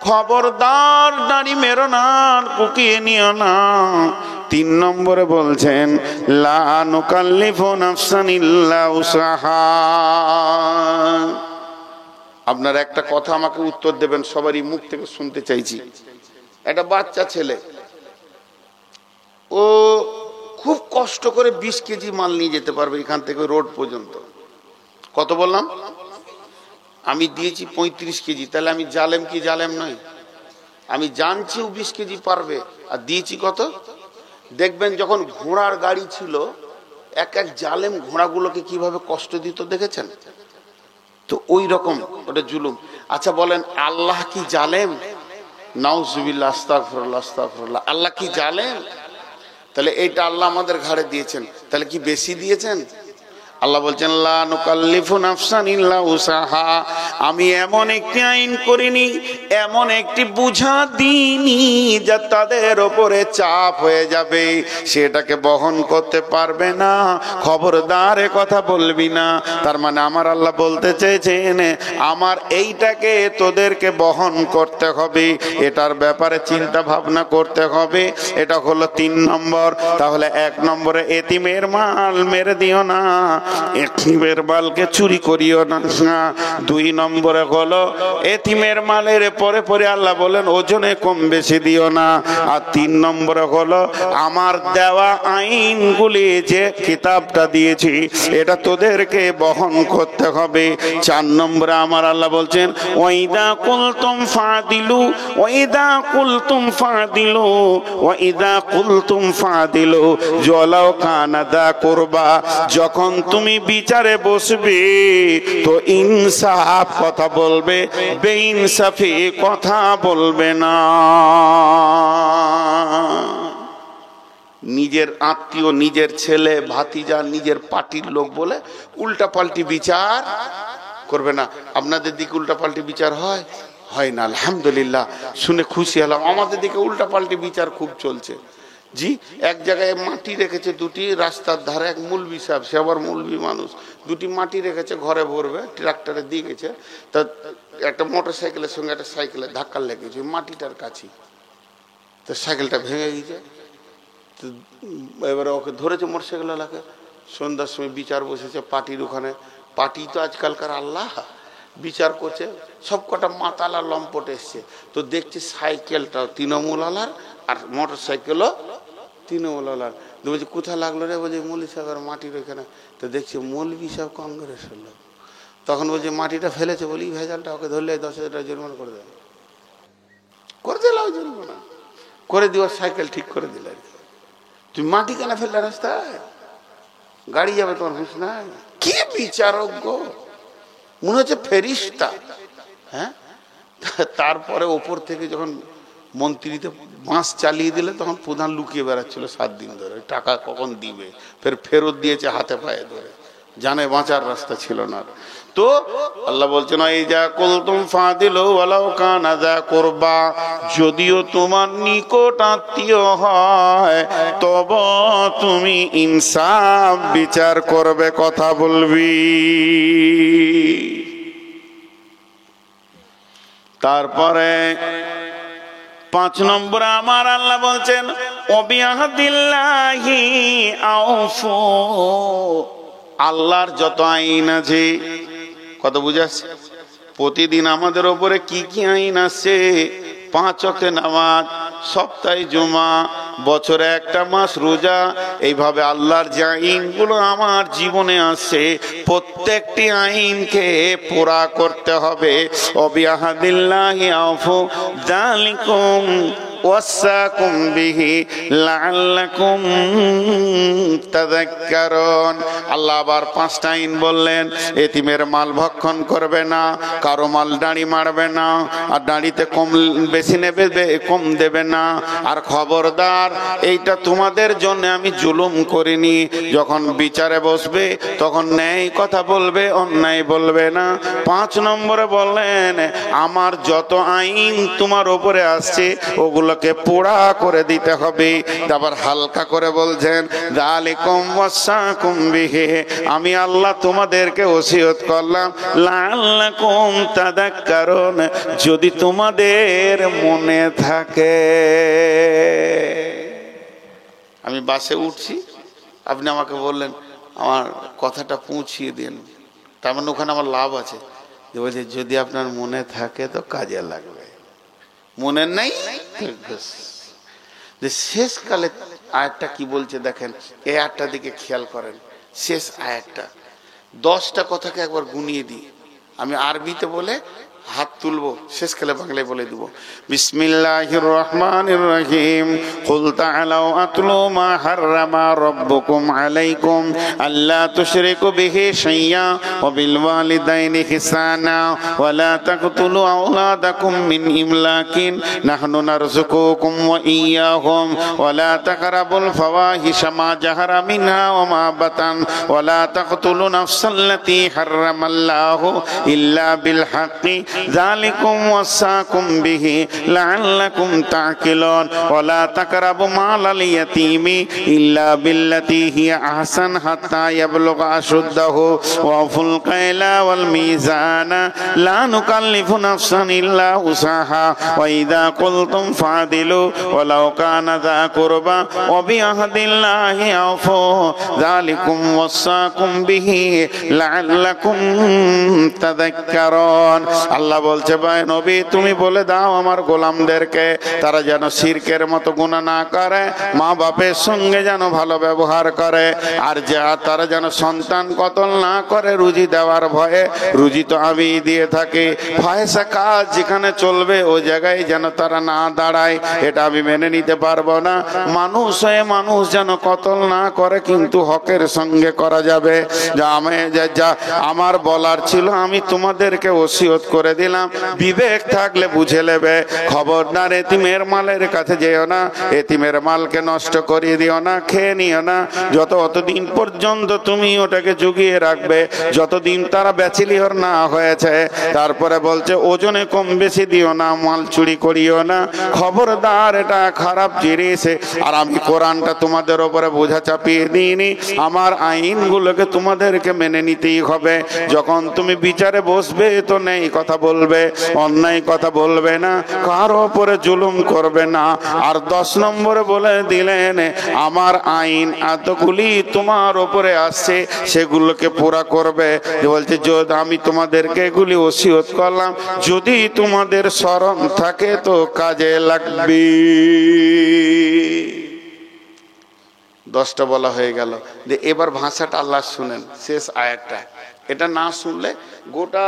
খবরদার দাড়ি মেরো না, কুকিয়ে নিও না। 3 নম্বরে বলছেন লা নুকাল্লিফু নাফসান ইল্লা উসাহা। আপনার একটা কথা আমাকে উত্তর দেবেন, সবারই মুখ থেকে শুনতে চাইছি। একটা বাচ্চা ছেলে, ও খুব কষ্ট করে 20 কেজি মাল নিয়ে যেতে পারবে এখান থেকে রোড পর্যন্ত। কত বললাম? আমি দিয়েছি 35 কেজি, তাহলে আমি জালেম কি জালেম নই? আমি জানছি ও 20 কেজি পারবে, আর দিয়েছি কত? দেখবেন যখন ঘোড়ার গাড়ি ছিল, এক এক জালেম ঘোড়াগুলোকে কিভাবে কষ্ট দিত দেখেছেন তো? ওই রকম ওটা জুলুম। আচ্ছা বলেন, আল্লাহ কি জালেম? নাউজুবিল্লাহ, আস্তাগফিরুল্লাহ, আস্তাগফিরুল্লাহ। আল্লাহ কি জালেম? তাহলে এইটা আল্লাহ আমাদের ঘাড়ে দিয়েছেন, তাহলে কি বেশি দিয়েছেন? আল্লাহ বলছেন লা নুকাল্লিফু নাফসান ইল্লা উসাহা। আমি এমন একটি আইন করিনি, এমন একটি বুঝা দিইনি যা তাদের ওপরে চাপ হয়ে যাবে, সেটাকে বহন করতে পারবে না। খবরদার এ কথা বলবি না। তার মানে আমার আল্লাহ বলতে চেয়েছেন আমার এইটাকে তোদেরকে বহন করতে হবে, এটার ব্যাপারে চিন্তা ভাবনা করতে হবে। এটা হলো 3 নম্বর। তাহলে 1 নম্বরে এতিমের মাল মেরে দিও না, এতিমের মালকে চুরি করিও না। 2 নম্বরে হলো এতিমের মালের পরে পরে আল্লাহ বলেন ওজনে কম বেশি দিও না। আর 3 নম্বরে হলো আমার দেওয়া আইনগুলি, যে কিতাবটা দিয়েছি এটা তোদেরকে বহন করতে হবে। 4 নম্বরে আমার আল্লাহ বলছেন ওয়াইদা কুলতুম ফাদিলু, ওয়াইদা কুলতুম ফাদিলু, ওয়াইদা কুলতুম ফাদিলু ওয়ালাউ কানা দা কুরবা। যখন তুমি বিচারে বসবে তো ইনসাফ কথা বলবে, বেইনসাফি কথা বলবে না। নিজের আত্মীয়, নিজের ছেলে, ভাতিজা, নিজের পার্টির লোক বলে উল্টা পাল্টি বিচার করবে না। আপনাদের দিকে উল্টা পাল্টি বিচার হয়? হয় না, আলহামদুলিল্লাহ, শুনে খুশি হলাম। আমাদের দিকে উল্টা পাল্টি বিচার খুব চলছে। জি, এক জায়গায় মাটি রেখেছে 2টি রাস্তার ধারে, এক মুলবি সাহেব, সে আবার মুলবি মানুষ, 2টি মাটি রেখেছে ঘরে ভরবে, ট্রাক্টরে দিয়ে গেছে। তা একটা মোটর সাইকেলের সঙ্গে একটা সাইকেলের ধাক্কা লেগেছে মাটিটার কাছে, তো সাইকেলটা ভেঙে গেছে। তো এবারে ওকে ধরেছে মোটর সাইকেলওয়ালাকে। সন্ধ্যার সময় বিচার বসেছে পার্টির ওখানে। পার্টি তো আজকালকার আল্লাহ, বিচার করছে। সব কটা মাতালা লম্পট এসছে, তো দেখছে সাইকেলটাও তৃণমূলালার আর মোটর সাইকেলও তৃণমূলালার। বলছে কোথায় লাগলো রে? বলছে মৌলী সাহেবের মাটির ওইখানে। তো দেখছে মৌলবি সাহেব কংগ্রেসের লোক। তখন বলছে মাটিটা ফেলেছে বলি ভেজালটা, ওকে ধরলে 10,000 টাকা জরিমানা করে দেয়। করে দিলাম জরিমানা করে দিও, সাইকেল ঠিক করে দিলে। তুমি মাটি কেন ফেললে রাস্তায়? গাড়ি যাবে, তোমার হুঁশ নাই? কি বিচারক, মনে হচ্ছে ফেরিস্তা। হ্যাঁ, তারপরে ওপর থেকে যখন মন্ত্রীতে বাঁশ চালিয়ে দিলে তখন প্রধান লুকিয়ে বেড়াচ্ছিল 7 দিন ধরে, টাকা কখন দিবে। ফেরত দিয়েছে হাতে পায়ে ধরে, জানে বাঁচার রাস্তা ছিল না। তো আল্লাহ বলছেন এই যা কুলতুম ফাদিলু ওয়ালাউ কানা যা কুরবা, যদিও তোমার নিকট আত্মীয় হয় তবে তুমি ইনসাফ বিচার করবে, কথা বলবি। তারপরে 5 নম্বরে আমার আল্লাহ বলছেন ওবিয়াহদিল্লাহি আউফু। আল্লাহর যত আইন আছে, কত বুঝাচ্ছে? প্রতিদিন আমাদের ওপরে কি কি আইন আছে? 5 ওয়াক্ত নামাজ, সপ্তাহে জুমা, বছরে 1টা মাস রোজা, এইভাবে আল্লাহর যে আইনগুলো আমার জীবনে আছে প্রত্যেকটি আইনকে পুরা করতে হবে। ওবিয়াহদিল্লাহি আউফু যালিকুম ওয়াসাকুম বিহি লাআল্লাকুম তাযাক্কারুন। আল্লাহ আবার 5টা আইন বললেন। এতিমের মাল ভক্ষণ করবে না, কারো মাল দাঁড়ি মারবে না, আর দাঁড়িতে কম বেশি নেবে, কম দেবে না। আর খবরদার, এইটা তোমাদের জন্য আমি জুলুম করিনি। যখন বিচারে বসবে তখন ন্যায় কথা বলবে, অন্যায় বলবে না। 5 নম্বরে বললেন আমার যত আইন তোমার ওপরে আসছে ওগুলো গুলোকে পোড়া করে দিতে হবে। আবার হালকা করে বলছেন যালিকুম ওয়াসাকুম বিহি, আমি আল্লাহ তোমাদেরকে ওসিয়ত করলাম লাআল্লাকুম তাযাক্কারুন, যদি তোমাদের মনে থাকে। আমি বাসে উঠছি, আপনি আমাকে বললেন আমার কথাটা পৌঁছিয়ে দিন, তার মানে ওখানে আমার লাভ আছে। বলছে যদি আপনার মনে থাকে তো কাজে লাগবে, মনে নেই। যে শেষকালে আয়াতটা কি বলছে দেখেন, এই আয়াতটার দিকে খেয়াল করেন। শেষ আয়াতটা 10টা কথাকে একবার গুনিয়ে দিই। আমি আরবিতে বলে হাত তুলবো, শেষকালে বাংলায় বলে দিব। বিসমিল্লাহির রহমানির রহিম। কুল তাআলাউ আতলু মা হাররামা রাব্বুকুম আলাইকুম আল্লা তুশরিকু বিহি শাইয়্যা ওয়া বিল ওয়ালিদাইনি ইহসানা ওয়া লা তাকতুলু আওলাদাকুম মিন ইমলাকিন নাহনু নারযুকুকুম ওয়া ইয়্যাহুম ওয়া লা তাকরাবুল ফাওয়াহিশা মা জাহারা মিনহা ওয়া মা বাতান ওয়া লা তাকতুলু নাফসাল্লাতী হাররামাল্লাহু ইল্লা বিল হাক্কি যালিকুম ওয়াসাকুম বিহি লাআল্লাকুম তা'কিলুন ওয়া লা তাকরাবু মালাল ইয়াতীমি ইল্লা বিল্লাতী হিয়া আহসান হাত্তা ইয়াবলুগা আশুদ্দাহু ওয়া ফুল কাইলা ওয়াল মিজানা লা নুকাল্লিফু নাফসান ইল্লা উসাহা ওয়া ইযা কুলতুম ফাদিলু ওয়ালাউ কানা যা কুরবা ওয়া বিআহদিল্লাহি আওফু যালিকুম ওয়াসাকুম বিহি লাআল্লাকুম তাযাক্কারুন। আল্লাহ বলছে ভাই নবী তুমি বলে দাও আমার গোলামদেরকে তারা যেন শিরকের মতো গুনাহ না করে, মা বাপের সঙ্গে যেন ভালো ব্যবহার করে, আর তারা যেন সন্তান কতল না করে রুজি দেওয়ার ভয়ে। রুজি তো আমি দিয়ে থাকি, ফায়সা কাজ যেখানে চলবে ওই জায়গায় যেন তারা না দাঁড়ায়, এটা আমি মেনে নিতে পারবো না। মানুষ হয়ে মানুষ যেন কতল না করে, কিন্তু হকের সঙ্গে করা যাবে। যা আমার বলার ছিল আমি তোমাদেরকে ওসিয়ত করে দিলাম, বিবেক থাকলে বুঝে নেবে। খবরদার এতিমের মালের কাছে যেও না, এতিমের মালকে নষ্ট করিয়ে দিও না, খেয়ে নিও না। অতদিন পর্যন্ত তুমি ওটাকে জুগিয়ে রাখবে যতদিন তারা ব্যাচেলিয়র না হয়েছে। তারপরে বলছে ওজনে কম বেশি দিও না, মাল চুরি করিও না, খবরদার এটা খারাপ জিনিস। আর আমি কোরআনটা তোমাদের উপরে বোঝা চাপিয়ে দিইনি, আমার আইনগুলোকে তোমাদেরকে মেনে নিতেই হবে। যখন তুমি বিচারে বসবে তো নেই কথা বলবে, অন্যায় কথা বলবে না, কারো উপরে জুলুম করবে না। আর 10 নম্বরে বলে দিলেন আমার আইন এতগুলি তোমার উপরে আসছে সেগুলোকে পুরা করবে। বলছে যদি আমি তোমাদেরকে এগুলি ওসিয়ত করলাম, যদি তোমাদের শরম থাকে তো কাজে লাগবে। 10টা বলা হয়ে গেল। যে এবার ভাষাটা আল্লাহ শুনেন, শেষ আয়াতটা। এটা না শুনলে গোটা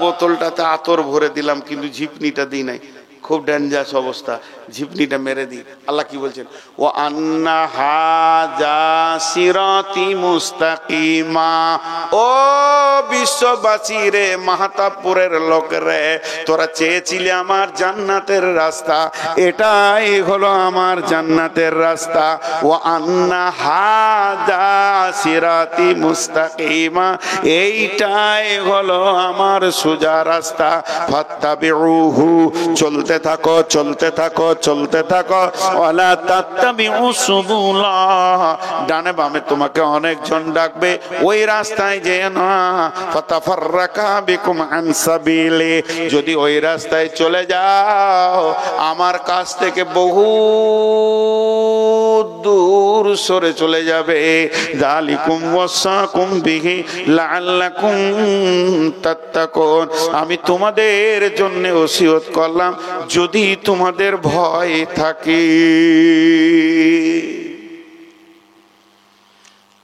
বোতলটাতে আতর ভরে দিলাম কিন্তু ঝিপনিটা দিই নাই, খুব ডেঞ্জারাস অবস্থা, ঝিপনিটা মেরে দিই। আল্লাহ কি বলছেন, ও আন্না হাযা সিরাতি মুস্তাকিমা। ও বিশ্ববাসী রে, মাহতাবপুরের লোক রে, তোরা চেয়েছিলে আমার জান্নাতের রাস্তা, এটাই হলো আমার জান্নাতের রাস্তা। ও আন্না হাযা সিরাতি মুস্তাকিমা, এইটাই হলো আমার সোজা রাস্তা। ফাত্তাবিউহু, চলতে থাকো চলতে থাকো চলতে থাকো। ওয়ালা তাত্তাবিউ সুবুলা, ডানে বামে তোমাকে অনেকজন ডাকবে, ওই রাস্তায় যেও না। ফাতাফাররাকা বিকুম আন সাবিলি, যদি ওই রাস্তায় চলে যাও আমার কাছ থেকে বহু দূর সরে চলে যাবে। যালিকুম ওয়াসাকুম বিহি লাআল্লাকুম তাত্তাকুন, আমি তোমাদের জন্য ওসিয়ত করলাম যদি তোমাদের ভয় থাকে।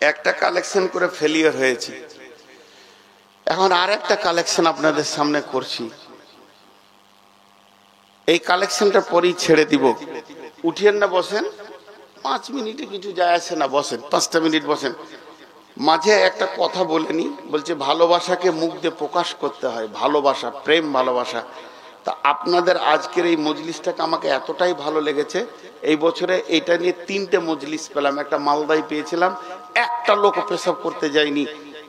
একটা কালেকশন করে ফেলিয়ার হয়েছি, এখন আর একটা কালেকশন আপনাদের সামনে করছি। এই কালেকশনটা পরেই ছেড়ে দিব। উঠিয়েন না, বসেন, 5 মিনিটে কিছু যায় আসে না, বসেন 5টা মিনিট বসেন। মাঝে একটা কথা বলেনি, বলছে ভালোবাসাকে মুখ দিয়ে প্রকাশ করতে হয়, ভালোবাসা, প্রেম ভালোবাসা। তা আপনাদের আজকের এই মজলিসটাকে আমাকে এতটাই ভালো লেগেছে, এই বছরে এটা নিয়ে 3টে মজলিস পেলাম। একটা মালদায় পেয়েছিলাম, একটা লোক পেশাব করতে যায়নি,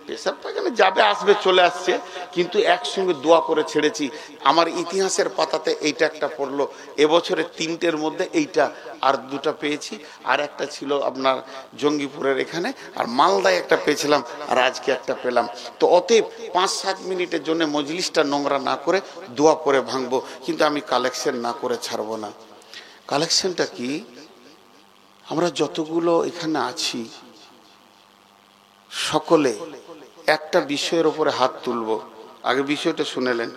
পেশাব পায়খানা যাবে আসবে চলে আসছে, কিন্তু একসঙ্গে দোয়া করে ছেড়েছি। আমার ইতিহাসের পাতাতে এইটা একটা পড়লো, এবছরে 3টের মধ্যে এইটা, আর 2টা পেয়েছি, আর একটা ছিল আপনার জঙ্গিপুরের এখানে, আর মালদায় একটা পেয়েছিলাম, আর আজকে একটা পেলাম। তো অতএব 5-7 মিনিটের জন্য মজলিসটা নোংরা না করে দোয়া করে ভাঙবো, কিন্তু আমি কালেকশন না করে ছাড়বো না। কালেকশনটা কি? আমরা যতগুলো এখানে আছি সকলে একটা বিষয়ের উপরে হাত তুলব। আগে বিষয়টা শুনেলেন,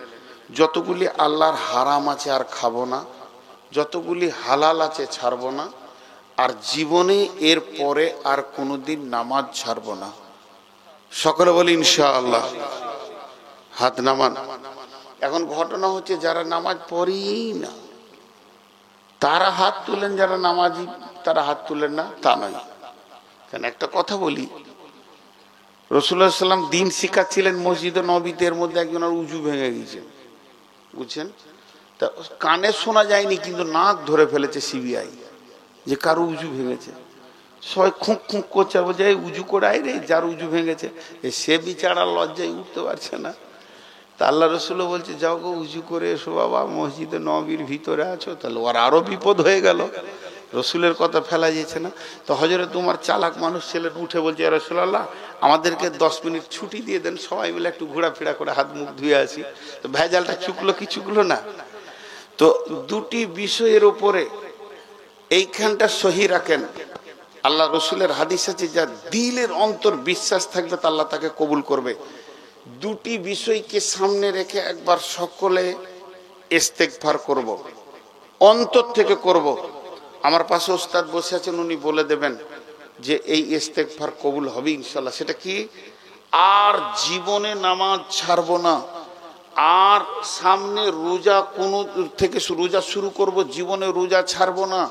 যতগুলি আল্লাহর হারাম আছে আর খাবো না, যতগুলি হালাল আছে ছাড়বো না, আর জীবনে এর পরে আর কোনোদিন নামাজ ছাড়বো না। সকলে বলি ইনশাআল্লাহ। হাত নামান। এখন ঘটনা হচ্ছে যারা নামাজ পড়েই না তারা হাত তুলেন, যারা নামাজি তারা হাত তুলেন না তা নয়। কেন একটা কথা বলি, রাসূলুল্লাহ সাল্লাম দিন শিখাচ্ছিলেন মসজিদে নববীতে, এর মধ্যে একজনের উজু ভেঙে গেছে, বুঝছেন? তা কানে শোনা যায়নি, কিন্তু নাক ধরে ফেলেছে সিবিআই যে কারো উজু ভেঙেছে। সবাই খুঁক খুঁক করছে, বলছে এই উজু করে আয় রে, যার উজু ভেঙেছে। সে বিচারা লজ্জায় উঠতে পারছে না। তা আল্লাহ রসুলও বলছে যাও গো উজু করে এসো বাবা, মসজিদে নববীর ভিতরে আছো। তাহলে ওর আরো বিপদ হয়ে গেল, রসুলের কথা ফেলা যেছে না। তো হজরত তোমার চালাক মানুষ ছেলে উঠে বলছে ইয়া রাসূলুল্লাহ আমাদেরকে 10 মিনিট ছুটি দিয়ে দেন, সবাই মিলে একটু ঘোরাফেরা করে হাত মুখ ধুয়ে আসি। তো ভেজালটা চুকলো কি চুকলো না? তো দুটি বিষয়ের উপরে এইখানটা সহি রাখেন। আল্লাহ রসুলের হাদিস আছে, যা দিলের অন্তর বিশ্বাস থাকবে তা আল্লাহ তাকে কবুল করবে। দুটি বিষয়কে সামনে রেখে একবার সকলে ইস্তেগফার করব, অন্তর থেকে করব। আমার পাশে ওস্তাদ বসে আছেন, উনি বলে দেবেন যে এই ইস্তেগফার কবুল হবে ইনশাআল্লাহ। সেটা কি? আর জীবনে নামাজ ছাড়বো না, আর সামনে রোজা কোন থেকে রোজা শুরু করব, জীবনে রোজা ছাড়বো না।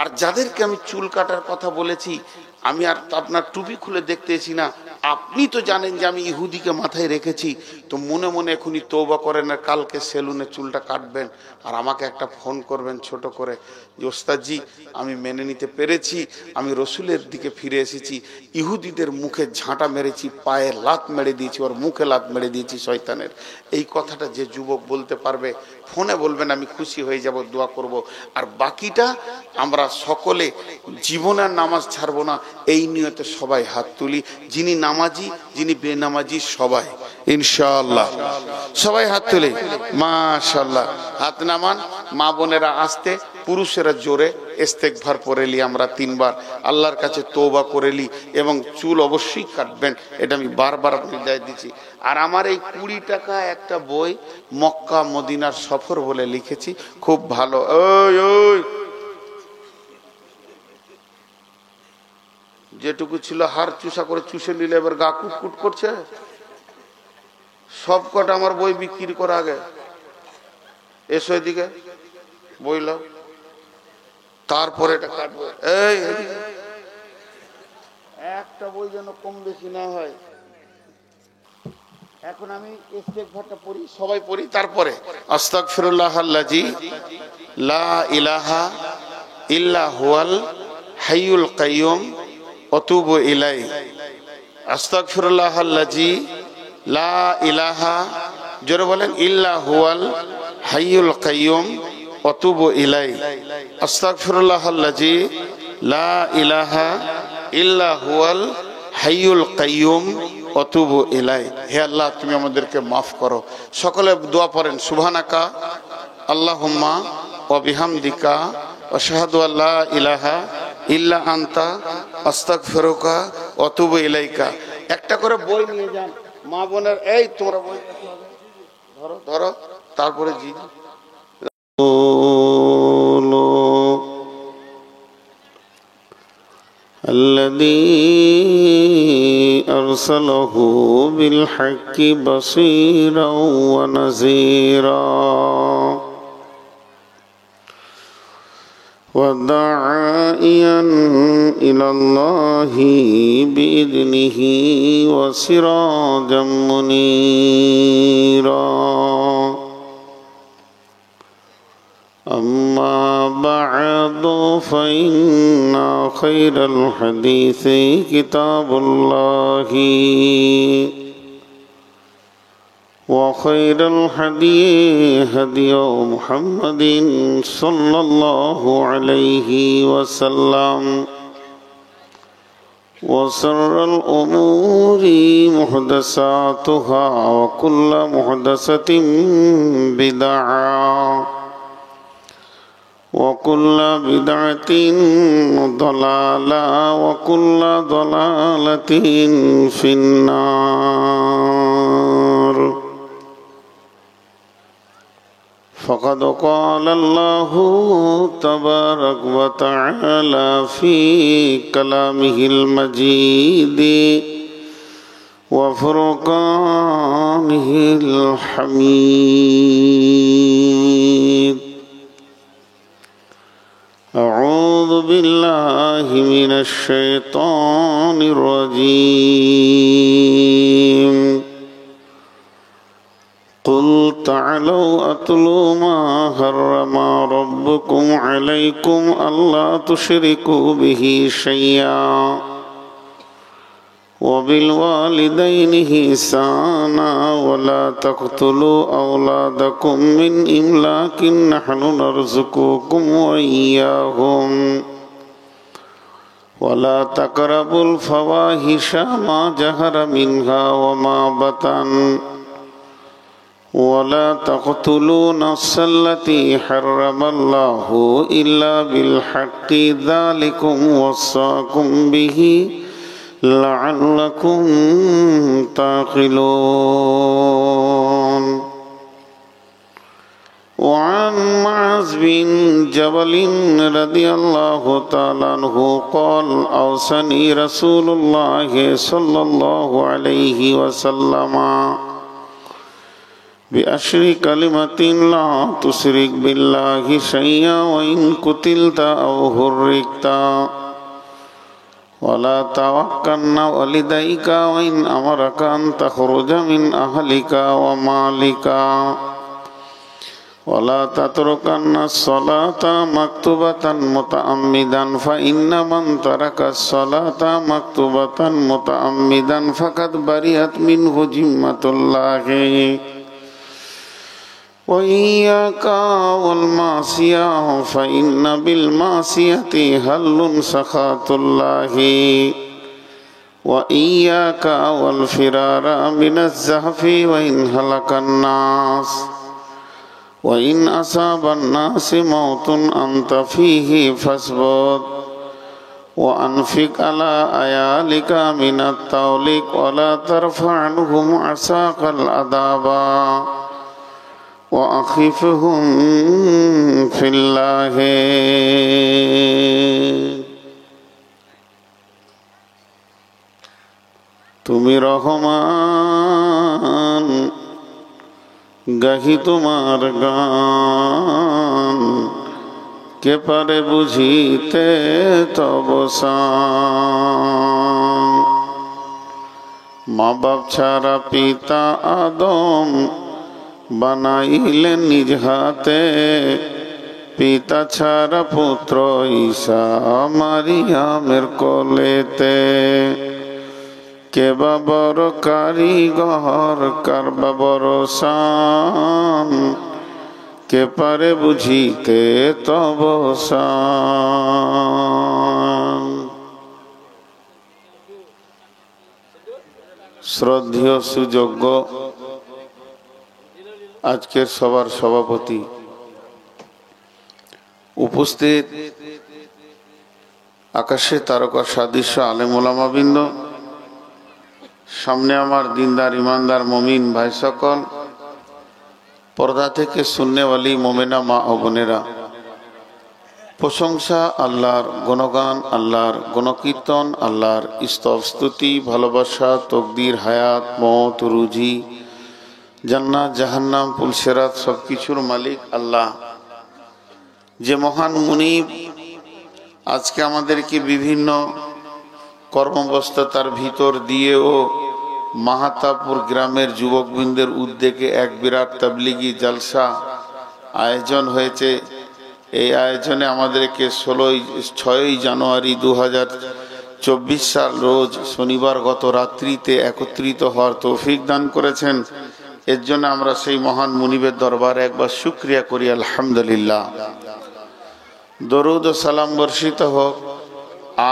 আর যাদেরকে আমি চুল কাটার কথা বলেছি, আমি আর আপনার টুপি খুলে দেখতেছি না, আপনি তো জানেন যে আমি ইহুদিকে মাথায় রেখেছি। তো মনে মনে এখনই তওবা করেন, আর কালকে সেলুনে চুলটা কাটবেন, আর আমাকে একটা ফোন করবেন ছোট করে যে ওস্তাদজি আমি মেনে নিতে পেরেছি, আমি রসুলের দিকে ফিরে এসেছি, ইহুদিদের মুখে ঝাঁটা মেরেছি, পায়ে লাত মেরে দিয়েছি, ওর মুখে লাত মেরে দিয়েছি শয়তানের। এই কথাটা যে যুবক বলতে পারবে ফোনে বলবেন, আমি খুশি হয়ে যাব, দোয়া করব। আর বাকিটা আমরা সকলে জীবনের নামাজ ছাড়বো না এই নিয়তে সবাই হাত তুলি, যিনি নামাজি যিনি বেনামাজি সবাই ইনশাআল্লাহ। সবাই হাত তুলি, মাশাআল্লাহ। হাত নামান, মা বোনেরা আসতে, পুরুষেরা জোরে ইস্তেগফার পড়েলি আমরা 3 বার, আল্লাহর কাছে তওবা করেলি, এবং চুল অবশ্যই কাটবেন, এটা আমি বারবার নির্দেশ দিচ্ছি। আর আমার এই 20 টাকা একটা বই মক্কা মদিনার সফর বলে লিখেছি, খুব ভালো। ওই ওই যেটুকু ছিল হার চুষা করে চুষে নিলে, এবার গা কুটকুট করছে। সব কটা আমার বই বিক্রি করা আগে। এসো এদিকে, বই লাও, তারপরে এটা কাটবো। এই একটা বই যেন কম বেশি না হয়। এখন আমি ইস্তেগফারটা পড়ি, সবাই পড়ি, তারপরে আস্তাগফিরুল্লাহাল্লাযী লা ইলাহা ইল্লা হুয়াল হাইয়ুল কাইয়্যুম আতুবু ইলাইহি। আস্তাগফিরুল্লাহাল্লাযী লা ইলাহা, জোরে বলেন, ইল্লা হুয়াল হাইয়ুল কাইয়্যুম আতুবু ইলাইহি। আস্তাগফিরুল্লাহাল্লাযী লা ইলাহা ইল্লা হুয়াল হাইয়ুল কাইয়্যুম আতুবু ইলাইহি। হে আল্লাহ তুমি আমাদেরকে মাফ করো। সকলে দোয়া পড়েন, সুবহানাকা আল্লাহুম্মা ওয়া বিহামদিকা আশহাদু আল্লা ইলাহা ইল্লা আনতা আস্তাগফিরুকা ওয়া আতুবু ইলাইকা। একটা করে বই নিয়ে যান মা বোনের। এই তোমরা বই ধরো ধরো, তারপরে জি الذي أرسله بالحق بصيرا ونذيرا وداعيا إلى الله بإذنه وسراجا منيرا أما بعد فإن خير الحديث كتاب الله وخير الهدي هدي محمد صلى الله عليه وسلم وشر الأمور محدثاتها وكل محدثة بدعة وكل بدعة ضلالة وكل ضلالة في النار. فقد قال الله تبارك وتعالى في كلامه المجيد وفرقانه الحميد: أعوذ بالله من الشيطان الرجيم. قل تعالوا أتلوا ما حرم ربكم عليكم ألا تشركوا به شيئا وبالوالدين إحسانا ولا تقتلوا أولادكم من إملاق نحن نرزقكم وإياهم ولا تقربوا الفواحش ما ظهر منها وما بطن ولا تقتلوا النفس التي حرم الله إلا بالحق ذلكم وصاكم به لعلكم تعقلون. وعن معاذ بن جبل رضي الله تعالى عنه قال: أوصاني رسول الله صلى الله عليه وسلم بأشر كلمة لا تشرك بالله شيئا وإن قتلت أو هرقت ولا توكلن والديك وإن أمرك أن تخرج من أهلك ومالك ولا تتركن الصلاة مكتوبة متعمدا فإن من ترك الصلاة مكتوبة متعمدا فقد برئت منه ذمة الله. وإياك والمعصية فإن بالمعصية هل سخط الله. وإياك والفرار من الزحف وإن هلك الناس وإن أصاب الناس موت أنت فيه فاصبر وأنفق على عيالك من الطولق ولا ترفع عنهم عصاك العذاب وأخفهم في الله. তুমি রহমান গাহি তোমার গান কে পারে বুঝিতে তব শান। মা বাপ ছাড়া পিতা আদম বানাইলেন নিজ হাতে পিতা ছাড়া পুত্র ঈসা মারিয়ামের কোলেতে। কে বা বড় কারিগর কার বা বড় শান কে পারে বুঝিতে তব শান। শ্রদ্ধেয় সুযোগ্য আজকের সবার সভাপতি, উপস্থিত আকাশে তারকা সাদৃশ্য আলেম ওলামাবৃন্দ, সামনে আমার দিনদার ইমানদার মমিন ভাই সকল, পর্দা থেকে সুন্নেওয়ালি মোমেনা মা ও বোনেরা, প্রশংসা আল্লাহর, গুণগান আল্লাহর, গুণকীর্তন আল্লাহর, স্তব স্তুতি ভালোবাসা তকদির হায়াত মওত রুজি জান্নাত জাহান্নাম পুলসেরাত সব কিছুর মালিক আল্লাহ, যে মহান মুনিব আজকে আমাদেরকে বিভিন্ন কর্মব্যস্ততার ভিতর দিয়েও মাহাতাপুর গ্রামের যুবকবৃন্দের উদ্যোগে এক বিরাট তাবলিগি জলসা আয়োজন হয়েছে। এই আয়োজনে আমাদেরকে 6ই জানুয়ারি 2024 সাল রোজ শনিবার গত রাত্রিতে একত্রিত হওয়ার তৌফিক দান করেছেন। এর জন্য আমরা সেই মহান মুনিবের দরবারে একবার শুকরিয়া করি, আলহামদুলিল্লাহ। দরুদ ও সালাম বর্ষিত হোক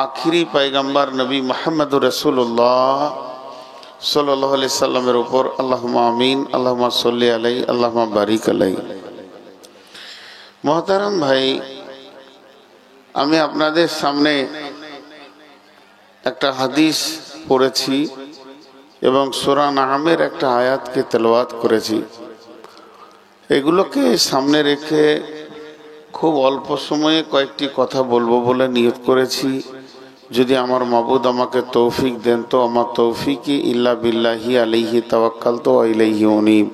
আখিরি পয়গম্বর নবী মুহাম্মদুর রাসূলুল্লাহ সাল্লাল্লাহু আলাইহি সাল্লামের উপর। আল্লাহুম্মা আমিন, আল্লাহুম্মা সাল্লি আলাইহি, আল্লাহুম্মা বারিক আলাইহি। মোহতারাম ভাই, আমি আপনাদের সামনে একটা হাদিস পড়েছি এবং সূরা নামের একটা আয়াতকে তেলাওয়াত করেছি। এগুলোকে সামনে রেখে খুব অল্প সময়ে কয়েকটি কথা বলবো বলে নিয়ত করেছি। যদি আমার মাবুদ আমাকে তৌফিক দেন তো আমার তৌফিকি ইল্লা বিল্লাহি আলাইহি তাওয়াক্কালতু ওয়া ইলাইহি উনীব।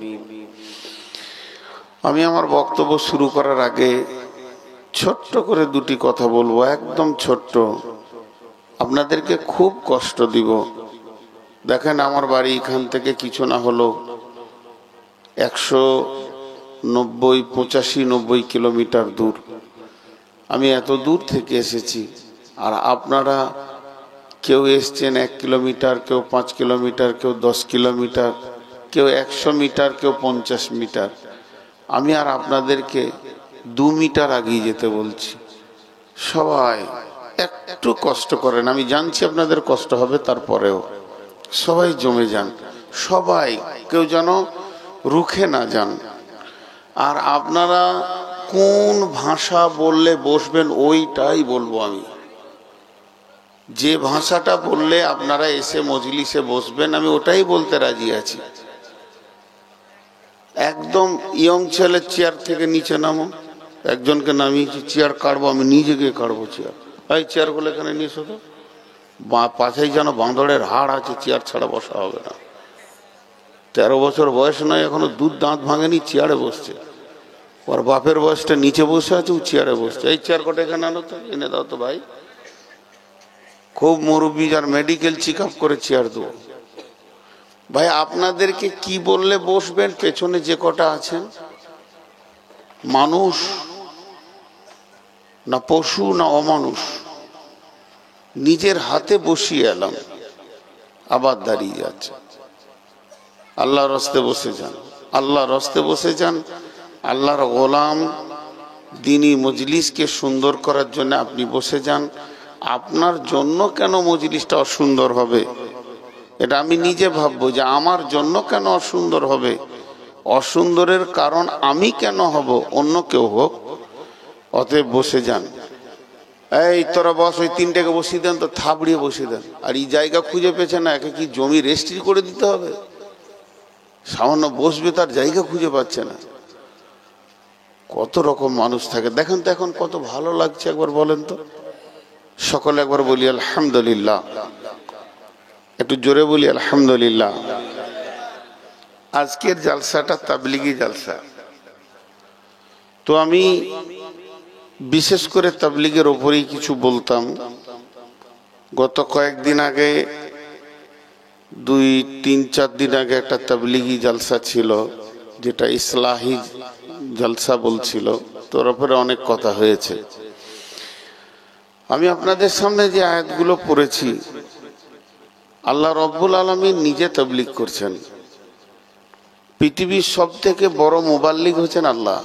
আমি আমার বক্তব্য শুরু করার আগে ছোট্ট করে দুটি কথা বলবো, একদম ছোট্ট, আপনাদেরকে খুব কষ্ট দিব। দেখেন, আমার বাড়ি এখান থেকে কিছু না হলো 185-90 কিলোমিটার দূর। আমি এত দূর থেকে এসেছি, আর আপনারা কেউ এসছেন 1 কিলোমিটার, কেউ 5 কিলোমিটার, কেউ 10 কিলোমিটার, কেউ 100 মিটার, কেউ 50 মিটার। আমি আর আপনাদেরকে 2 মিটার আগিয়ে যেতে বলছি। সবাই একটু কষ্ট করেন, আমি জানছি আপনাদের কষ্ট হবে, তারপরেও সবাই জমে যান, সবাই, কেউ যেন রুখে না যান। আর আপনারা কোন ভাষা বললে বসবেন ওইটাই বলবো আমি। যে ভাষাটা বললে আপনারা এসে মজলিসে বসবেন আমি ওটাই বলতে রাজি আছি। একদম ইয়ং ছেলের চেয়ার থেকে নিচে নামো, একজনকে নামিয়েছি, চেয়ার কাটবো, আমি নিজে গিয়ে কাটবো চেয়ার। এই চেয়ারগুলো এখানে নিয়ে এসো তো, পাশেই যেন বাঁদরের হাড় আছে, চেয়ার ছাড়া বসা হবে না। 13 বছর বয়স নয়, এখনো দুধ দাঁত ভাঙেনি, চেয়ারে বসছে। ওর বাপের বয়সটা নিচে বসে আছে, ও চেয়ারে বসছে। এই চেয়ার কটা এখানে আনো তো, এনে দাও তো ভাই। খুব মুরব্বী, যার মেডিকেল চেক আপ করে চেয়ার দেবো। ভাই, আপনাদেরকে কি বললে বসবেন? পেছনে যে কটা আছেন, মানুষ না পশু না অমানুষ, নিজের হাতে বসিয়ে এলাম, আবার দাঁড়িয়ে যাচ্ছে। আল্লাহর রাস্তে বসে যান, আল্লাহর রাস্তে বসে যান। আল্লাহর গোলাম দ্বীনি মজলিসকে সুন্দর করার জন্য আপনি বসে যান। আপনার জন্য কেন মজলিসটা অসুন্দর হবে, এটা আমি নিজে ভাববো যে আমার জন্য কেন অসুন্দর হবে। অসুন্দরের কারণ আমি কেন হব, অন্য কেউ হোক। অতএব বসে যান। এই তোরা বস, ওই 3টাকে বসিয়ে দেন তো, থাবড়িয়ে বসিয়ে দেন। আর এই জায়গা খুঁজে পেয়েছে না, একে কি জমি রেজিস্ট্রি করে দিতে হবে? সামান্য বসবে, তার জায়গা খুঁজে পাচ্ছে না। কত রকম মানুষ থাকে দেখেন তো, এখন কত ভালো লাগছে, একবার বলেন তো। সকলে একবার বলি আলহামদুলিল্লাহ, একটু জোরে বলি আলহামদুলিল্লাহ। আজকের জালসাটা তাবলিগি জালসা। তো আমি বিশেষ করে তাবলিগের ওপরেই কিছু বলতাম। গত কয়েকদিন আগে, 2-3-4 দিন আগে একটা তাবলিগি জালসা ছিল, যেটা ইসলাহি জালসা বলছিল। তোর ওপরে অনেক কথা হয়েছে। আমি আপনাদের সামনে যে আয়াতগুলো পড়েছি, আল্লাহ রব্বুল আলামিন নিজে তাবলীগ করছেন। পৃথিবীর সব থেকে বড় মুবাল্লিগ হচ্ছেন আল্লাহ,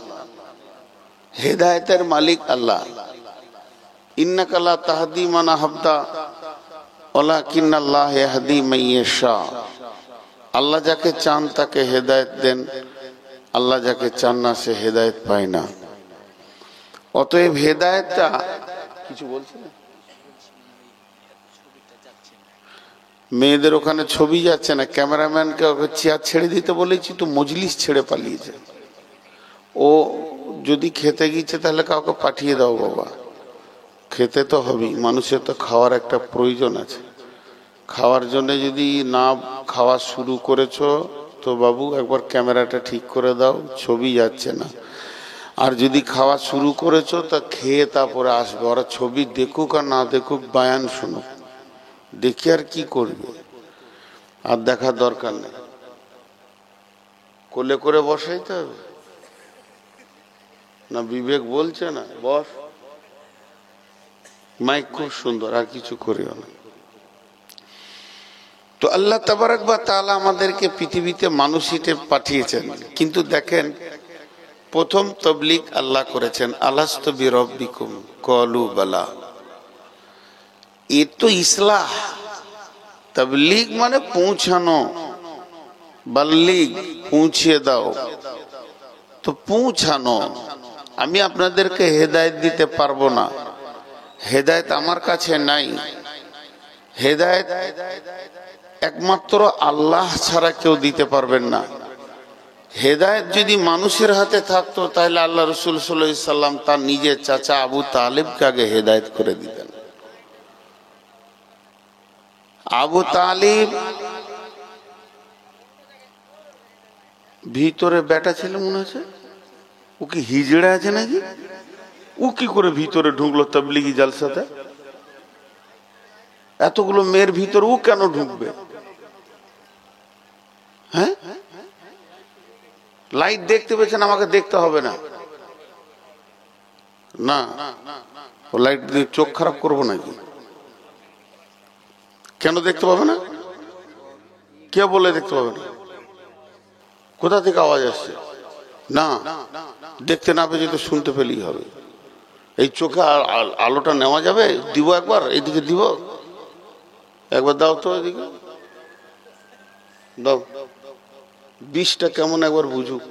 হেদায়েতের মালিক আল্লাহ। ইন্নাকা লা তাহদি মান আহবাবতা ওয়ালাকিন্নাল্লাহ ইয়াহদি মান ইয়াশা। আল্লাহ যাকে চান তাকে হেদায়েত দেন, আল্লাহ যাকে চান না সে হেদায়েত পায় না। অতএব হেদায়েতটা কিছু বলছে না, মেয়েদের ওখানে ছবি যাচ্ছে না, ক্যামেরাম্যানকে ওকে চেয়ার ছেড়ে দিতে বলেছি, তো মজলিস ছেড়ে পালিয়েছে। ও যদি খেতে গিয়েছে তাহলে কাউকে পাঠিয়ে দাও বাবা, খেতে তো হবেই, মানুষের তো খাওয়ার একটা প্রয়োজন আছে। খাওয়ার জন্য যদি না খাওয়া শুরু করেছো তো বাবু একবার ক্যামেরাটা ঠিক করে দাও, ছবি যাচ্ছে না। আর যদি খাওয়া শুরু করেছো তা খেয়ে তারপরে আসবে। ওরা ছবি দেখুক আর না দেখুক, বায়ান শুনুক, দেখি আর কি করবে। আর দেখার দরকার নেই, কোলে করে বসাইতে হবে। না বিবেক বলছে না, বস। মাইক খুব সুন্দর, আর কিছু করিও না। তো আল্লাহ তাবারক ওয়া তাআলা আমাদেরকে পৃথিবীতে মানুষ হিসেবে পাঠিয়েছেন, কিন্তু দেখেন প্রথম তাবলীগ আল্লাহ করেছেন, আলাস্তু বিরাব্বিকুম ক্বালু বালা। এ তো ইসলাহ। তাবলীগ মানে পৌঁছানো, বাল্লিগ পৌঁছিয়ে দাও। তো পৌঁছানো, আমি আপনাদেরকে হেদায়েত দিতে পারবো না, হেদায়েত আমার কাছে নাই। হেদায়েত একমাত্র আল্লাহ ছাড়া কেউ দিতে পারবেন না। হেদায়েত যদি মানুষের হাতে থাকতো তাহলে আল্লাহ রাসূল সাল্লাল্লাহু আলাইহি সাল্লাম তার নিজের চাচা আবু তালিবকে আগে হেদায়েত করে দিতেন। আবু তালিব ভিতরে বেটা ছিল মনে আছে, ও কি হিজড়া আছে নাকি? ও কি করে ভিতরে ঢুকলো তাবলীগি জালসাতে? এতগুলো মেয়ের ভিতরে ও কেন ঢুকবে? হ্যাঁ, লাইট দেখতে পেয়েছেন, আমাকে দেখতে হবে না। না, ও লাইট দিয়ে চোখ খারাপ করবো নাকি? কেন দেখতে পাবে না? কে বলে দেখতে পাবে না? কোথা থেকে আওয়াজ আসছে? না, দেখতে না পেয়ে তো শুনতে পেলেই হবে। এই চোখে আলোটা নেওয়া যাবে? দিব একবার, এইদিকে দিব, একবার দাও তো, এদিকে দাও। বিষটা কেমন একবার বুঝুক।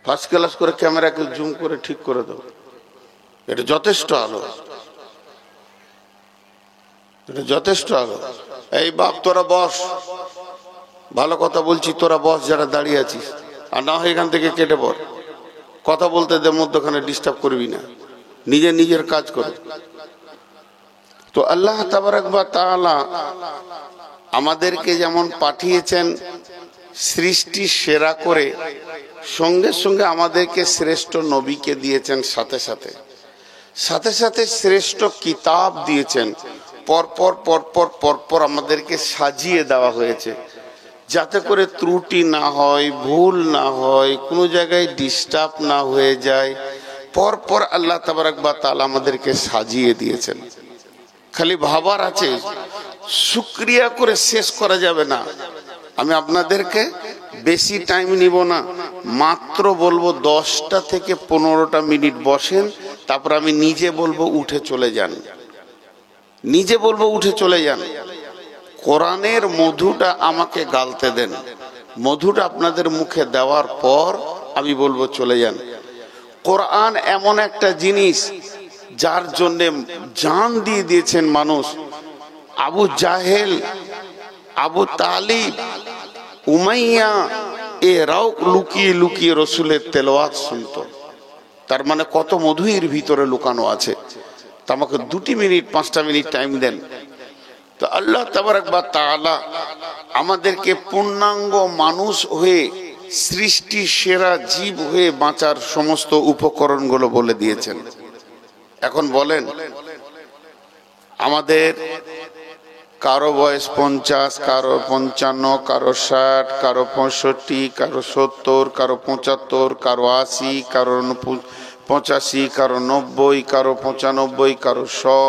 ফার্স্ট ক্লাস করে ক্যামেরাকে জুম করে ঠিক করে দাও। এটা যথেষ্ট আলো, এটা যথেষ্ট আলো। এই বাপ, তোরা বস, ভালো কথা বলছি, তোরা বস যারা দাঁড়িয়ে আছিস, আর না হয় এখান থেকে কেটে পড়। কথা বলতে দে, মধ্যখানে ডিস্টার্ব করবি না, নিজে নিজের কাজ কর। তো আল্লাহ তাবারক ওয়া তাআলা আমাদেরকে যেমন পাঠিয়েছেন সৃষ্টি সেরা করে, সঙ্গে সঙ্গে আমাদেরকে শ্রেষ্ঠ নবীকে দিয়েছেন, সাথে সাথে সাথে সাথে শ্রেষ্ঠ কিতাব দিয়েছেন। পরপর পরপর পরপর আমাদেরকে সাজিয়ে দেওয়া হয়েছে, যাতে করে ত্রুটি না হয়, ভুল না হয়, কোনো জায়গায় ডিস্টার্ব না হয়ে যায়। পরপর আল্লাহ তাবারক ওয়া তাআলা আমাদেরকে সাজিয়ে দিয়েছেন। খালি ভাবার আছে, শুকরিয়া করে শেষ করা যাবে না। আমি আপনাদেরকে বেশি টাইম নিব না, মাত্র বলবো 10টা থেকে 15টা মিনিট বসেন, তারপর আমি নিজে বলবো উঠে চলে যান, নিজে বলবো উঠে চলে যান। কোরআনের মধুটা আমাকে গালতে দেন, মধুটা আপনাদের মুখে দেওয়ার পর আমি বলবো চলে যান। কোরআন এমন একটা জিনিস যার জন্য জান দিয়ে দিয়েছেন মানুষ। আবু জাহেল, আবু তালিব, উমাইয়া এরাও লুকিয়ে লুকিয়ে রসুলের তেলাওয়াত শুনতো। তার মানে কত মধু এর ভিতরে লুকানো আছে। তা আমাকে 2 মিনিট 5টা মিনিট টাইম দেন। তো আল্লাহ তাবারক ওয়া তাআলা আমাদেরকে পূর্ণাঙ্গ মানুষ হয়ে, সৃষ্টি সেরা জীব হয়ে বাঁচার সমস্ত উপকরণগুলো বলে দিয়েছেন। এখন বলেন, আমাদের কারো বয়স 50, কারো 55, কারো 60, কারো 65, কারো 70, কারো 75, কারো 80, কারো 85, কারো 90, কারো 95, কারো 100,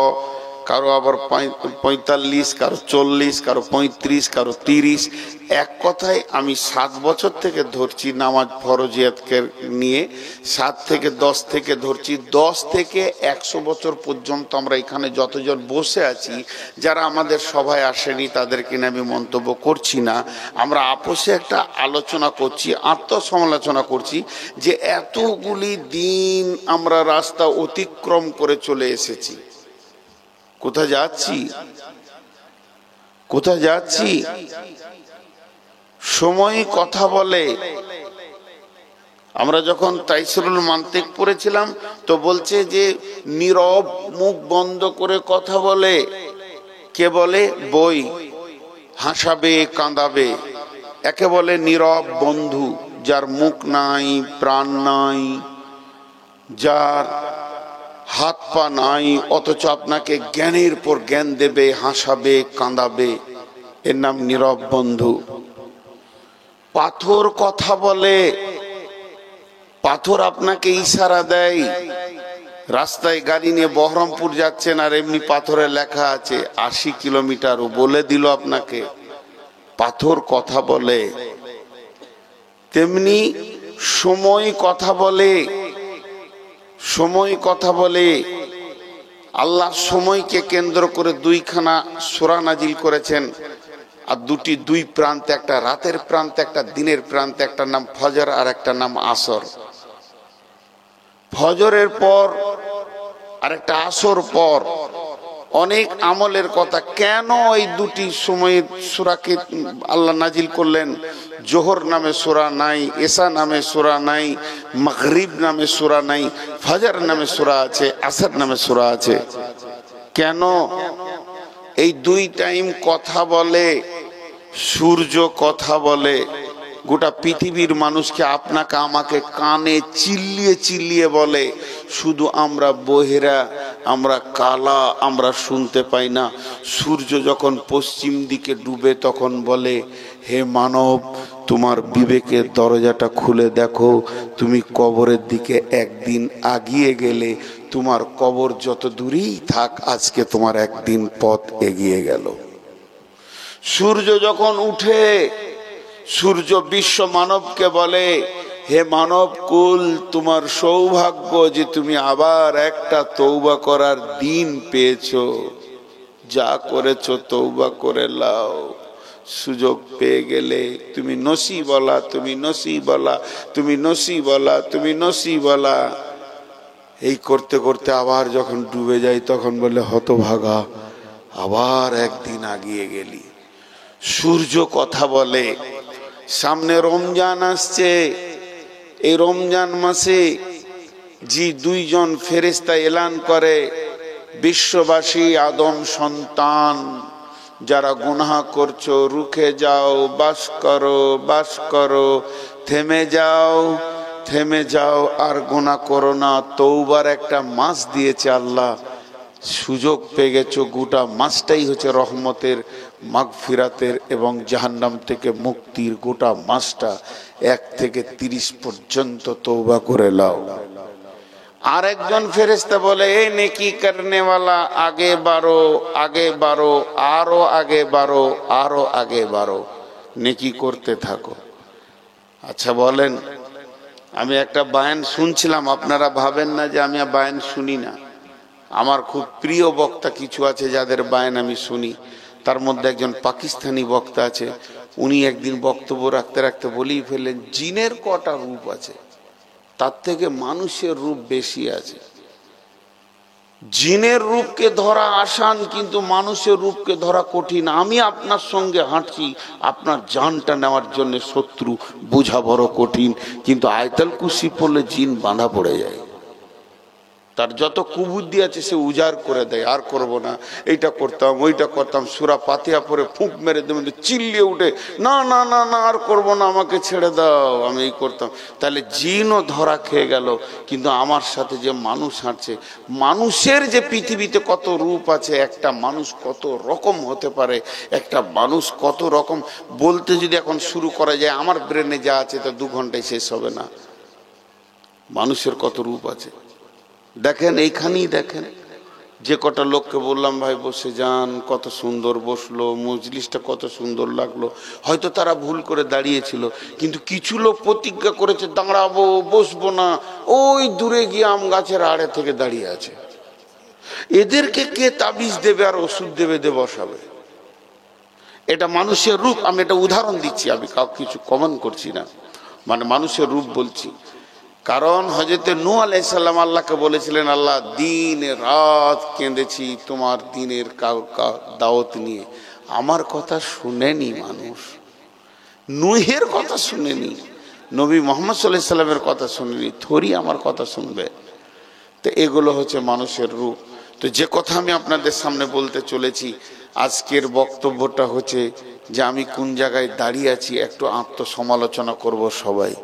কারো আবার 45, কারো 40, কারো 35, কারো 30। এক কথায় আমি 7 বছর থেকে ধরছি নামাজ ফরজিয়াতকে নিয়ে, 7 থেকে 10 থেকে ধরছি, 10 থেকে 100 বছর পর্যন্ত আমরা এখানে যতজন বসে আছি, যারা আমাদের সভায় আসেনি তাদেরকে নিয়ে আমি মন্তব্য করছি না। আমরা আপোষে একটা আলোচনা করছি, আত্মসমালোচনা করছি যে এতগুলি দিন আমরা রাস্তা অতিক্রম করে চলে এসেছি। কোথায় যাচ্ছি? কোথায় যাচ্ছি? সময় কথা বলে। আমরা যখন তাইসিরুল মান্তিক পড়েছিলাম তো বলছে যে নীরব, মুখ বন্ধ করে কথা বলে। কে বলে? বই। হাসাবে, কাঁদাবে, একে বলে নীরব বন্ধু। যার মুখ নাই, প্রাণ নাই, যার হাত পা নাই, অথচ আপনাকে জ্ঞানের পর জ্ঞান দেবে, হাসাবে, কাঁদাবে, এর নাম নীরব বন্ধু। পাথর কথা বলে, পাথর আপনাকে ইশারা দেয়। রাস্তায় গাড়ি নিয়ে বহরমপুর যাচ্ছেন আর এমনি পাথরে লেখা আছে 80 কিলোমিটার, ও বলে দিল আপনাকে। পাথর কথা বলে। তেমনি সময় কথা বলে, সময় কথা বলে। আল্লাহ সময়কে কেন্দ্র করে 2খানা সূরা নাজিল করেছেন, আর দুই প্রান্তে, একটা রাতের প্রান্তে, একটা দিনের প্রান্তে, একটা নাম ফজর আর একটা নাম আসর। ফজরের পর আর একটা আসর পর অনেক আমলের কথা। কেন এই দুটি সময়ের সূরাকে আল্লাহ নাজিল করলেন? জোহর নামে সূরা নাই, এশা নামে সূরা নাই, মাগরিব নামে সূরা নাই, ফজর নামে সূরা আছে, আসর নামে সূরা আছে। কেন? এই 2 টাইম কথা বলে, সূর্য কথা বলে। গোটা পৃথিবীর মানুষকে, আপনাকে আমাকে কানে চিল্লিয়ে চিল্লিয়ে বলে, শুধু আমরা বহিরা, আমরা কালা, আমরা শুনতে পাই না। সূর্য যখন পশ্চিম দিকে ডুবে তখন বলে, হে মানব, তোমার বিবেকের দরজাটা খুলে দেখো, তুমি কবরের দিকে একদিন আগিয়ে গেলে, তোমার কবর যত দূরেই থাক, আজকে তোমার একদিন পথ এগিয়ে গেল। সূর্য যখন উঠে, সূর্য বিশ্ব মানবকে বলে, হে মানব কুল, তোমার সৌভাগ্য যে তুমি আবার একটা তওবা করার দিন পেয়েছো। যা করেছো তওবা করে লাও, সুযোগ পেয়ে গেলে তুমি নসিবওয়ালা, তুমি নসিবওয়ালা, তুমি নসিবওয়ালা, তুমি নসিবওয়ালা। এই করতে করতে আবার যখন ডুবে যায় তখন বলে, হতভাগা, আবার একদিন আগিয়ে গেলি। সূর্য কথা বলে। সামনে রমজান আসছে। এই রমজান মাসে 2জন ফেরেশতা এলান করে, বিশ্ববাসী, আদম সন্তান যারা গুনাহ করছো, রুখে যাও, বাস করো, বাস করো, থেমে যাও, থেমে যাও, আর গুনাহ করো না। তওবার একটা মাস দিয়েছে আল্লাহ, সুযোগ পেয়ে গেছো। গোটা মাসটাই হচ্ছে রহমতের, মাগফিরাতের এবং জাহান্নাম থেকে মুক্তির। গোটা মাসটা 1 থেকে 30 পর্যন্ত তওবা করে লাও। আর একজন ফেরেশতা বলে, এ নেকি করনে वाला, আগে বাড়ো, আগে বাড়ো, আরো আগে বাড়ো, আরো আগে বাড়ো, নেকি করতে থাকো। আচ্ছা বলেন, আমি একটা বায়ান শুনছিলাম, আপনারা ভাবেন না যে আমি বায়ান শুনি না। আমার খুব প্রিয় বক্তা কিছু আছে যাদের বায়ান আমি শুনি। তার মধ্যে একজন পাকিস্তানি বক্তা আছে, উনি একদিন বক্তব্য রাখতে রাখতে বলেই ফেললেন, জিনের কটা রূপ আছে, তার থেকে মানুষের রূপ বেশি আছে। জিনের রূপকে ধরা আসান, কিন্তু মানুষের রূপকে ধরা কঠিন। আমি আপনার সঙ্গে হাঁটছি, আপনার জানটা নেওয়ার জন্য শত্রু, বোঝা বড় কঠিন। কিন্তু আয়াতুল কুরসি পড়লে জিন বাঁধা পড়ে যায়। তার যত কুবুদ্ধি আছে সে উজাড় করে দেয়, আর করব না, এইটা করতাম, ওইটা করতাম। সূরা ফাতিহা পড়ে ফুঁক মেরে দেবেন, চিল্লিয়ে উঠে, না না না না, আর করব না, আমাকে ছেড়ে দাও, আমি এই করতাম। তাহলে জিনও ধরা খেয়ে গেল। কিন্তু আমার সাথে যে মানুষ হাঁটছে, মানুষের যে পৃথিবীতে কত রূপ আছে, একটা মানুষ কত রকম হতে পারে, একটা মানুষ কত রকম, বলতে যদি এখন শুরু করা যায়, আমার ব্রেনে যা আছে তা 2 ঘন্টায় শেষ হবে না। মানুষের কত রূপ আছে দেখেন। এইখানেই দেখেন, যে কটা লোককে বললাম ভাই বসে যান, কত সুন্দর বসলো, মজলিসটা কত সুন্দর লাগলো। হয়তো তারা ভুল করে দাঁড়িয়েছিল, কিন্তু কিছু লোক প্রতিজ্ঞা করেছে দাঁড়াবো, বসবো না, ওই দূরে গিয়ে আম গাছের আড়ে থেকে দাঁড়িয়ে আছে। এদেরকে কে তাবিজ দেবে আর ওষুধ দেবে, বসাবে? এটা মানুষের রূপ। আমি এটা উদাহরণ দিচ্ছি, আমি কাউকে কিছু কমেন্ট করছি না, মানে মানুষের রূপ বলছি। কারণ হযরতে নূহ আলাইহিস সালাম আল্লাহকে বলেছিলেন, আল্লাহ দিন রাত কেঁদেছি তোমার দিনের দাওয়াত নিয়ে, আমার কথা শুনেনি মানুষ, নূহের কথা শুনেনি, নবী মুহাম্মদ সাল্লাল্লাহু আলাইহি সাল্লামের কথা শুনেনি, থরি আমার কথা শুনবে? তো এগুলো হচ্ছে মানুষের রূপ। তো যে কথা আমি আপনাদের সামনে বলতে চলেছি, আজকের বক্তব্যটা হচ্ছে যে আমি কোন জায়গায় দাঁড়িয়ে আছি, একটু আত্মসমালোচনা করব সবাই।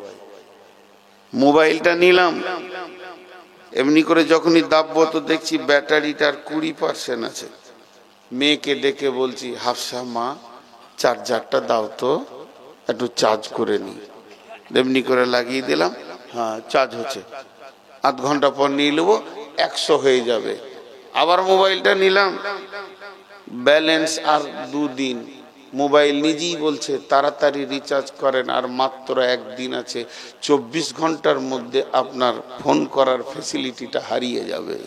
মোবাইলটা নিলাম, এমনি করে যখনই দাববো তো দেখছি ব্যাটারিটার 20% আছে। মেয়েকে ডেকে বলছি, হাফসা মা চার্জারটা দাও তো, একটু চার্জ করে নিই, এমনি করে লাগিয়ে দিলাম, হ্যাঁ চার্জ হচ্ছে, আধ ঘন্টা পর নিয়ে নেবো, 100 হয়ে যাবে। আবার মোবাইলটা নিলাম, ব্যালেন্স আর 2 দিন। মোবাইল নিজেই বলছে তাড়াতাড়ি রিচার্জ করেন, আর মাত্র 1 দিন আছে, 24 ঘন্টার মধ্যে আপনার ফোন করার ফেসিলিটিটা হারিয়ে যাবে।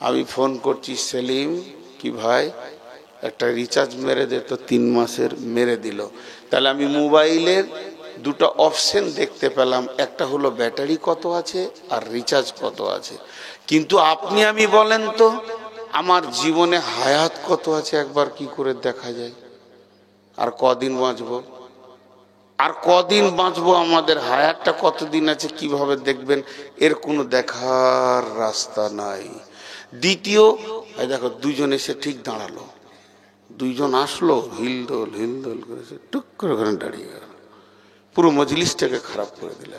আমি ফোন করছি, সেলিম কি ভাই একটা রিচার্জ মেরে দে তো, 3 মাসের মেরে দিল। তাহলে আমি মোবাইলের 2টা অপশন দেখতে পেলাম, একটা হলো ব্যাটারি কত আছে আর রিচার্জ কত আছে। কিন্তু আপনি আমি বলেন তো, আমার জীবনে হায়াত কত আছে একবার কি করে দেখা যায়? আর কদিন বাঁচবো, আর কদিন বাঁচবো, আমাদের হায়াতটা কতদিন আছে কিভাবে দেখবেন? এর কোনো দেখার রাস্তা নাই। দ্বিতীয়, এই দেখো 2জন এসে ঠিক দাঁড়ালো, 2জন আসলো, হিলদোল হিলদোল করেছে, টুক করে ওখানে দাঁড়িয়ে গেল, পুরো মজলিসটাকে খারাপ করে দিল।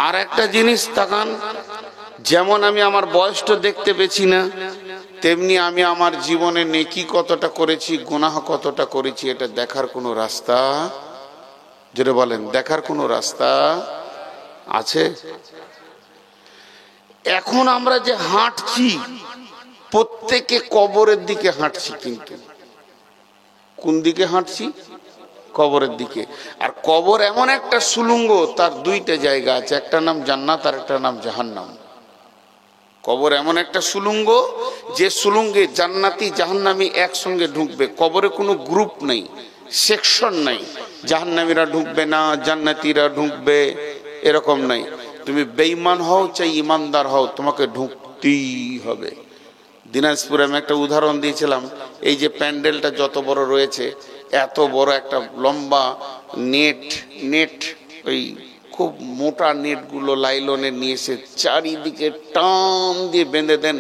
আর একটা জিনিস তাকান, যেমন আমি আমার বয়সটা দেখতে পেছি না, তেমনি আমি আমার জীবনে নেকি কতটা করেছি, গুনাহ কতটা করেছি, এটা দেখার কোনো রাস্তা, যেটা বলেন দেখার কোনো রাস্তা আছে? এখন আমরা যে হাঁটছি, প্রত্যেকে কবরের দিকে হাঁটছি, কিন্তু কোন দিকে হাঁটছি? কবরের দিকে। আর কবর এমন একটা সুলুঙ্গ, তার 2টা জায়গা আছে, একটা নাম জান্নাত আর একটা নাম জাহান্নাম। কবর এমন একটা সুলুঙ্গ, যে সুলুঙ্গে জান্নাতি জাহান্নামী একসঙ্গে ঢুকবে। কবরে কোনো গ্রুপ নেই, সেকশন নাই, জাহান্নামীরা ঢুকবে না জান্নাতীরা ঢুকবে, এরকম নাই। তুমি বেঈমান হও চাই ইমানদার হও, তোমাকে ঢুকতেই হবে। দিনাজপুরে আমি একটা উদাহরণ দিয়েছিলাম, এই যে প্যান্ডেলটা যত বড় রয়েছে, এত বড় একটা লম্বা নেট ওই খুব মোটা নেটগুলো লাইলনের নিয়ে এসে চারিদিকে টান দিয়ে বেঁধে দেন,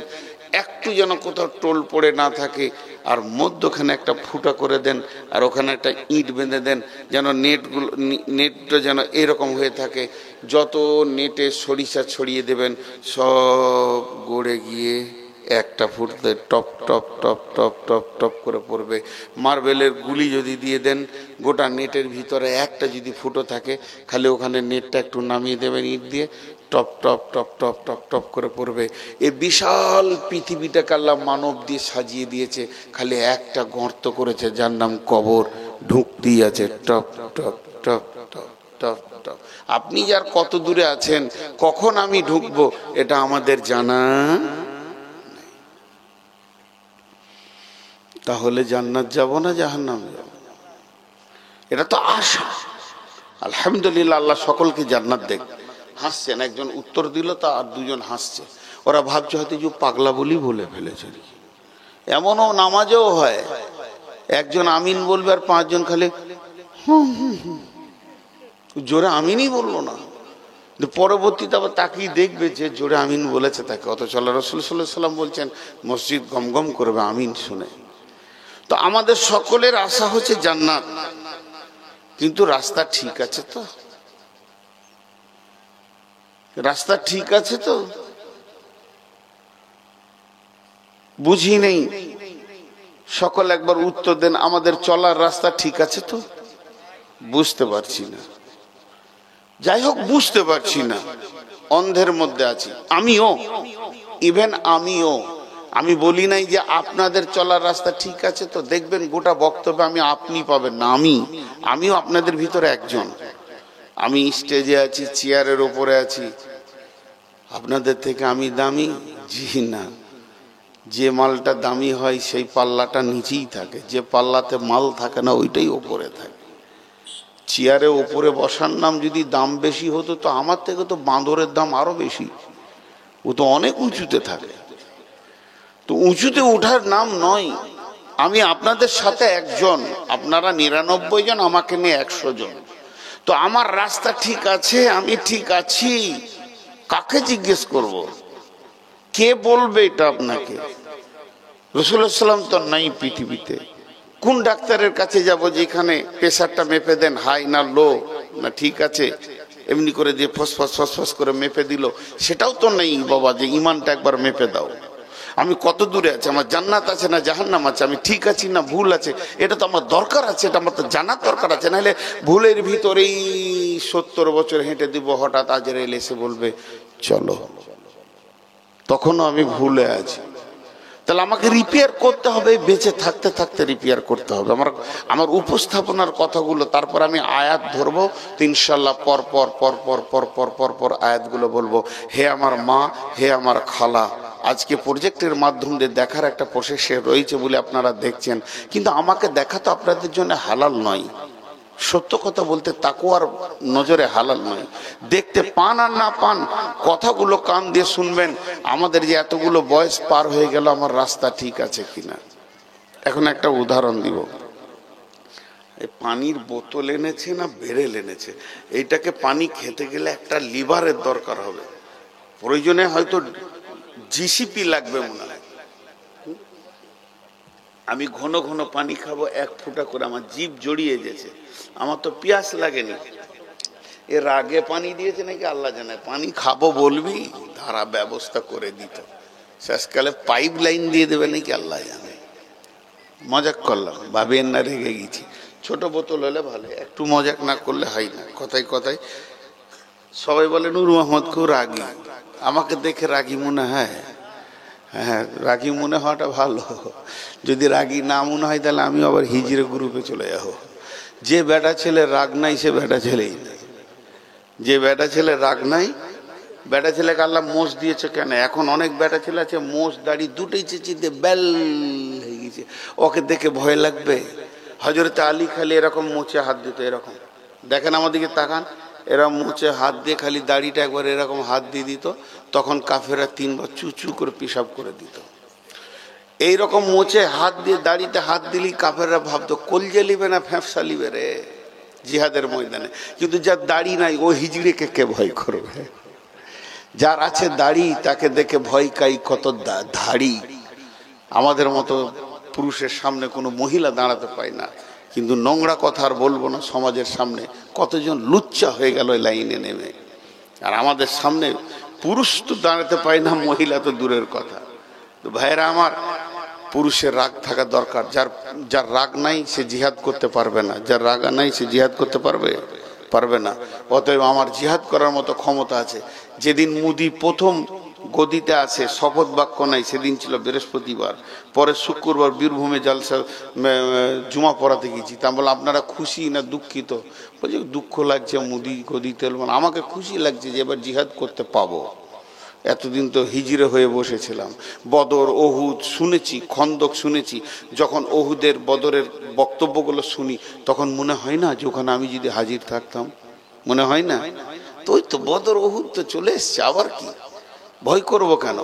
একটু যেন কোথাও টোল পড়ে না থাকে, আর মধ্যখানে একটা ফুটা করে দেন, আর ওখানে একটা ইট বেঁধে দেন, যেন নেটটা যেন এরকম হয়ে থাকে। যত নেটে সরিষা ছড়িয়ে দেবেন, সব গড়ে গিয়ে একটা ফুটতে top top top top top top করে পড়বে। মার্বেলের গুলি যদি দিয়ে দেন, গোটা নেটের ভিতরে একটা যদি ফুটো থাকে, খালি ওখানে নেটটা একটু নামিয়ে দেবেন ইট দিয়ে, top top top top top top করে পড়বে। এই বিশাল পৃথিবীটাকে আল্লাহ মানব দিয়ে সাজিয়ে দিয়েছে, খালি একটা গর্ত করেছে যার নাম কবর, ঢুকতেই আছে top top top top top top. আপনি যার কত দূরে আছেন, কখন আমি ঢুকবো এটা আমাদের জানা। তাহলে জান্নাত যাব না জাহান্নাম যাব? এটা তো আশা। আলহামদুলিল্লাহ, আল্লাহ সকলকে জান্নাত দেখ। হাসছেন, একজন উত্তর দিল, তা আর 2জন হাসছে। ওরা ভাবছে হয়তো যে পাগলা বলি বলে ফেলেছে। এমনও নামাজেও হয়, একজন আমিন বলবে আর 5জন খালি জোরে আমিনই বললো না, পরবর্তীতে আবার তাকিয়ে দেখবে যে জোরে আমিন বলেছে তাকে। অথচ আল্লাহ রাসূল সাল্লাল্লাহু আলাইহি ওয়াসাল্লাম বলছেন মসজিদ গমগম করবে আমিন শুনে। তো আমাদের সকলের আশা হচ্ছে জান্নাত, কিন্তু রাস্তা ঠিক আছে তো? রাস্তা ঠিক আছে তো? বুঝি নেই। সকল একবার উত্তর দেন, আমাদের চলার রাস্তা ঠিক আছে তো? বুঝতে পারছি না। যাই হোক, বুঝতে পারছি না, অন্ধের মধ্যে আছি। আমিও, ইভেন আমিও। আমি বলি নাই যে আপনাদের চলার রাস্তা ঠিক আছে তো। দেখবেন গোটা বক্তব্যে আমি আপনি পাবেন না, আমিও আপনাদের ভিতরে একজন। আমি স্টেজে আছি, চেয়ারের ওপরে আছি, আপনাদের থেকে আমি দামি? জি না। যে মালটা দামি হয় সেই পাল্লাটা নিচেই থাকে, যে পাল্লাতে মাল থাকে না ওইটাই ওপরে থাকে। চেয়ারে ওপরে বসার নাম যদি দাম বেশি হতো, তো আমার থেকে তো বাঁদরের দাম আরো বেশি, ও তো অনেক উঁচুতে থাকে। তো উঁচুতে ওঠার নাম নয়। আমি আপনাদের সাথে একজন, আপনারা 99 জন, আমাকে নিয়ে 100 জন। তো আমার রাস্তা ঠিক আছে, আমি ঠিক আছি, কাকে জিজ্ঞেস করব? কে বলবে এটা আপনাকে? রাসূলুল্লাহ সাল্লাল্লাহু আলাইহি ওয়াসাল্লাম তো নাই পৃথিবীতে। কোন ডাক্তারের কাছে যাব যেখানে প্রেসারটা মেপে দেন হাই না লো না ঠিক আছে, এমনি করে দিয়ে ফসফস ফসফস করে মেপে দিল? সেটাও তো নেই বাবা, যে ইমানটা একবার মেপে দাও। আমি কত দূরে আছি, আমার জান্নাত আছে না জাহান্নাম আছে, আমি ঠিক আছি না ভুল আছে, এটা তো আমার দরকার আছে, এটা আমার তো জানার দরকার আছে। নাহলে ভুলের ভিতরেই 70 বছর হেঁটে দিব, হঠাৎ আজরাইল এসে বলবে চলো, তখনও আমি ভুলে আছি। তাহলে আমাকে রিপেয়ার করতে হবে, বেঁচে থাকতে থাকতে রিপেয়ার করতে হবে আমার উপস্থাপনার কথাগুলো। তারপর আমি আয়াত ধরবো, তো ইনশাল্লাহ পর পর পর পর পর পর পর পর আয়াতগুলো বলবো। হে আমার মা, হে আমার খালা, আজকে প্রজেক্টের মাধ্যম দিয়ে দেখার একটা প্রসেসে রয়েছে বলে আপনারা দেখছেন, কিন্তু আমাকে দেখা তো আপনাদের জন্য হালাল নয়। সত্য কথা বলতে তাকওয়ার নজরে হালাল নয়। দেখতে পান আর না পান, কথাগুলো কান দিয়ে শুনবেন। আমাদের যে এতগুলো বয়স পার হয়ে গেল, আমার রাস্তা ঠিক আছে কিনা। এখন একটা উদাহরণ দিব। এই পানির বোতল এনেছে না বেরেল এনেছে, এইটাকে পানি খেতে গেলে একটা লিভারের দরকার হবে, প্রয়োজনে হয়তো জিসিপি লাগবে মনে হয়। আমি ঘন ঘন পানি খাবো, 1 ফুটা করে, আমার জিভ জড়িয়ে গেছে, আমার তো পিয়াস লাগেনি। এর আগে পানি দিয়েছে নাকি আল্লাহ জানে। পানি খাবো বলবি, ধারা ব্যবস্থা করে দিত, শেষকালে পাইপ লাইন দিয়ে দেবে নাকি আল্লাহ জানে। মজাক করলাম, ভাবেন না, রেগে গেছি। ছোট বোতল হলে ভালো, একটু মজাক না করলে হয় না। কথায় কথায় সবাই বলে নূর মোহাম্মদ খুব রাগী, আমাকে দেখে রাগী মনে হয়? হ্যাঁ, রাগী মনে হওয়াটা ভালো। যদি রাগী না মনে হয় তাহলে আমি আবার হিজড়ে গ্রুপে চলে যাবো। যে বেটা ছেলে রাগ নাই সে বেটা ছেলেই নাই। যে বেটা ছেলে রাগ নাই, বেটা ছেলেকে আল্লাহ মোষ দিয়েছে কেন? এখন অনেক বেটা ছেলে আছে মোষ দাড়ি দুটোই চেঁচিয়ে বেল হয়ে গেছে, ওকে দেখে ভয় লাগবে। হযরত আলী খালি এরকম মোচে হাত দিত, এরকম দেখেন আমাদেরকে তাকান, এরকম মোচে হাত দিয়ে খালি দাড়িটা একবার এরকম হাত দিয়ে দিত, তখন কাফেররা 3 বার চুচু করে পেশাব করে দিত। এইরকম মোচে হাত দিয়ে দাড়িতে হাত দিলেই কাফেররা ভাবতো কলজে লিবে না ফ্যাঁপসা লিবে রে জিহাদের ময়দানে। কিন্তু যার দাড়ি নাই ও হিজড়েকে কে ভয় করবে? যার আছে দাড়ি তাকে দেখে ভয় কাই কত ধাড়ি। আমাদের মতো পুরুষের সামনে কোনো মহিলা দাঁড়াতে পায় না, কিন্তু নোংরা কথা আর বলবো না, সমাজের সামনে কতজন লুচ্চা হয়ে গেল লাইনে নেমে। আর আমাদের সামনে পুরুষ তো দাঁড়াতে পায় না, মহিলা তো দূরের কথা। তো ভাইয়েরা আমার, পুরুষের রাগ থাকা দরকার। যার রাগ নাই সে জিহাদ করতে পারবে না, যার রাগ নাই সে জিহাদ করতে পারবে না। অতএব আমার জিহাদ করার মতো ক্ষমতা আছে। যেদিন মুদি প্রথম গদিতে আছে, শপথ বাক্য নাই, সেদিন ছিল বৃহস্পতিবার, পরে শুক্রবার বীরভূমে জালসা জুমা পড়াতে গেছি। তা বলে আপনারা খুশি না দুঃখিত? বলছে দুঃখ লাগছে মুদি গদিতে। আমাকে খুশি লাগছে যে এবার জিহাদ করতে পাবো। এতদিন তো হিজড়ে হয়ে বসেছিলাম। বদর, ওহুদ শুনেছি, খন্দক শুনেছি। যখন ওহুদের বদরের বক্তব্যগুলো শুনি তখন মনে হয় না যে ওখানে আমি যদি হাজির থাকতাম? মনে হয় না? তো ওই তো বদর ওহুদ তো চলে এসছে, আবার কি ভয় করব কেন?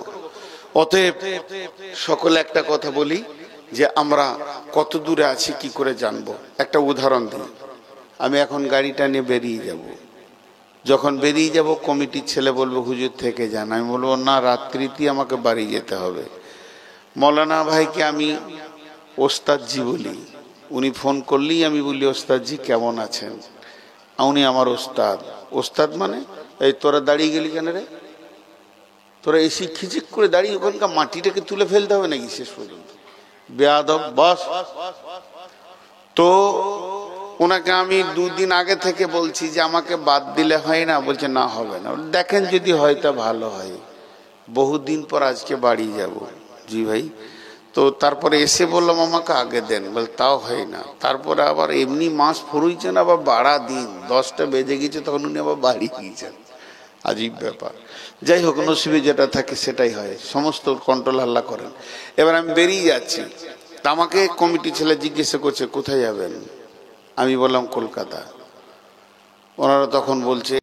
অতএব সকলে একটা কথা বলি যে আমরা কত দূরে আছি কি করে জানবো? একটা উদাহরণ দিই। আমি এখন গাড়িটা নিয়ে বেরিয়ে যাব। যখন বেরিয়ে যাব কমিটির ছেলে বলবো হুজুর থেকে যান। আমি বলবো না, রাত্রিতে আমাকে বাড়ি যেতে হবে। মৌলানা ভাইকে আমি ওস্তাদজি বলি, উনি ফোন করলেই আমি বলি ওস্তাদজি কেমন আছেন? উনি আমার ওস্তাদ। ওস্তাদ মানে এই তোরা দাঁড়িয়ে গেলি কেন রে? তোরা এসি খিচিক করে দাঁড়িয়ে ওখানকার মাটিটাকে তুলে ফেলতে হবে নাকি শেষ পর্যন্ত? বেয়াদব বস। তো ওনাকে আমি 2 দিন আগে থেকে বলছি যে আমাকে বাদ দিলে হয় না? বলছে না হবে না। দেখেন যদি হয় তা ভালো হয়, বহুদিন পর আজকে বাড়ি যাব। জি ভাই। তো তারপরে এসে বললাম আমাকে আগে দেন, বল তাও হয় না। তারপরে আবার এমনি মাস ফুরুইছেন, আবার বাড়া দিন 10টা বেজে গেছে, তখন উনি আবার বাড়ি গিয়েছেন। আজীব ব্যাপার। যাই হোক, নসিবে যেটা থাকে সেটাই হয়, সমস্ত কন্ট্রোল আল্লাহ করেন। এবার আমি বেরিয়ে যাচ্ছি, তা আমাকে কমিটি ছেলে জিজ্ঞাসা করছে কোথায় যাবেন? আমি বললাম কলকাতা। ওনারা তখন বলছে